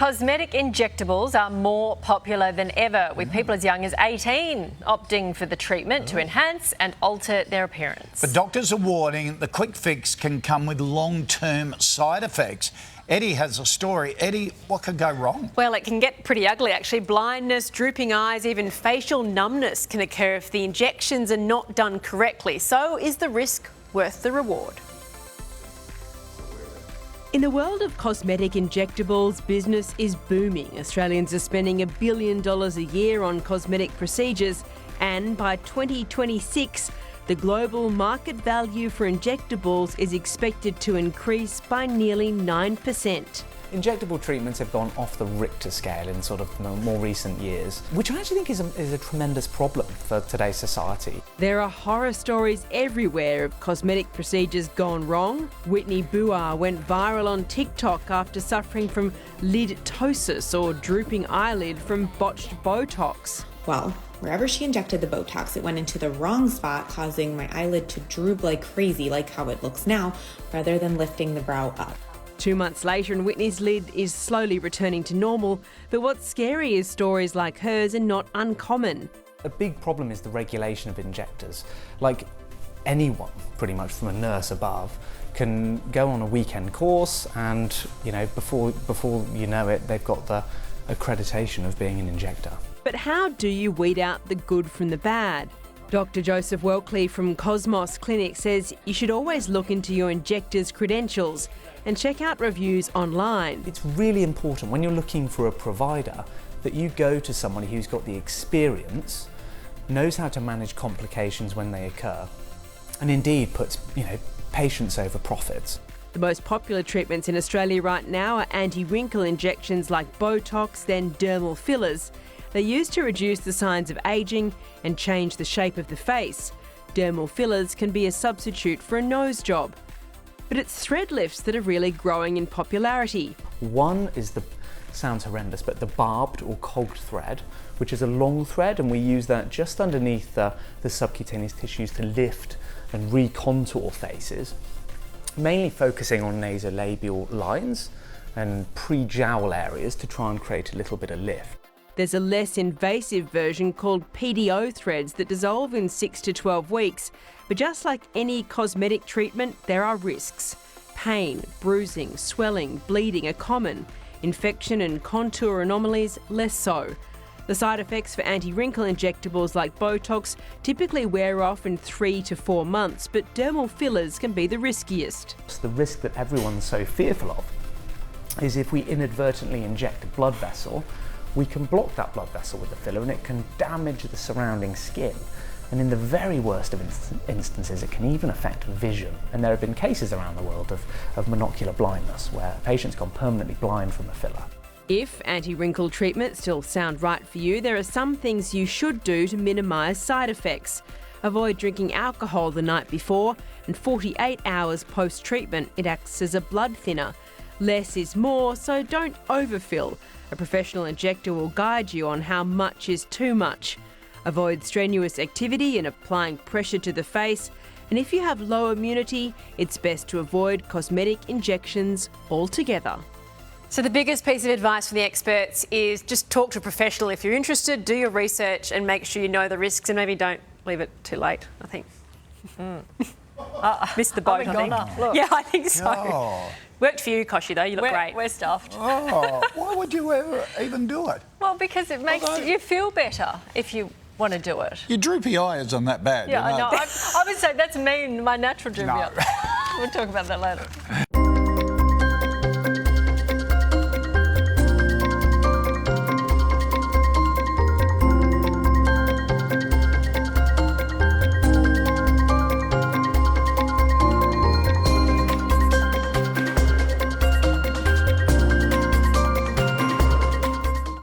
Cosmetic injectables are more popular than ever, with people as young as 18 opting for the treatment to enhance and alter their appearance. But doctors are warning the quick fix can come with long-term side effects. Eddie has a story. Eddie, what could go wrong? Well, it can get pretty ugly, actually. Blindness, drooping eyes, even facial numbness can occur if the injections are not done correctly. So is the risk worth the reward? In the world of cosmetic injectables, business is booming. Australians are spending $1 billion a year on cosmetic procedures, and by 2026, the global market value for injectables is expected to increase by nearly 9%. Injectable treatments have gone off the Richter scale in sort of more recent years, which I actually think is a tremendous problem for today's society. There are horror stories everywhere of cosmetic procedures gone wrong. Whitney Buar went viral on TikTok after suffering from lidtosis, or drooping eyelid, from botched botox. Well, wherever she injected the botox, it went into the wrong spot, causing my eyelid to droop like crazy, like how it looks now, rather than lifting the brow up. 2 months later, and Whitney's lid is slowly returning to normal. But what's scary is stories like hers are not uncommon. A big problem is the regulation of injectors. Like anyone, pretty much from a nurse above, can go on a weekend course and, before you know it, they've got the accreditation of being an injector. But how do you weed out the good from the bad? Dr. Joseph Welkley from Cosmos Clinic says you should always look into your injector's credentials and check out reviews online. It's really important when you're looking for a provider that you go to somebody who's got the experience, knows how to manage complications when they occur, and indeed puts, patients over profits. The most popular treatments in Australia right now are anti-wrinkle injections like botox, then dermal fillers. They're used to reduce the signs of ageing and change the shape of the face. Dermal fillers can be a substitute for a nose job. But it's thread lifts that are really growing in popularity. One is sounds horrendous, but the barbed or cogged thread, which is a long thread, and we use that just underneath the subcutaneous tissues to lift and recontour faces, mainly focusing on nasolabial lines and pre-jowl areas to try and create a little bit of lift. There's a less invasive version called PDO threads that dissolve in 6 to 12 weeks. But just like any cosmetic treatment, there are risks. Pain, bruising, swelling, bleeding are common. Infection and contour anomalies, less so. The side effects for anti-wrinkle injectables like Botox typically wear off in 3 to 4 months, but dermal fillers can be the riskiest. The risk that everyone's so fearful of is if we inadvertently inject a blood vessel, we can block that blood vessel with the filler and it can damage the surrounding skin. And in the very worst of instances, it can even affect vision. And there have been cases around the world of monocular blindness where patients gone permanently blind from a filler. If anti-wrinkle treatments still sound right for you, there are some things you should do to minimise side effects. Avoid drinking alcohol the night before, and 48 hours post-treatment, it acts as a blood thinner. Less is more, so don't overfill. A professional injector will guide you on how much is too much. Avoid strenuous activity and applying pressure to the face. And if you have low immunity, it's best to avoid cosmetic injections altogether. So the biggest piece of advice from the experts is just talk to a professional if you're interested, do your research and make sure you know the risks, and maybe don't leave it too late, I think. Missed the boat, I think. Look. Yeah, I think so. Oh. Worked for you, Koshi, though. You look great. We're stuffed. Oh, why would you ever even do it? Well, because it makes you feel better if you want to do it. Your droopy eye isn't that bad. Yeah, I know. I would say that's me, my natural droopy eye. We'll talk about that later.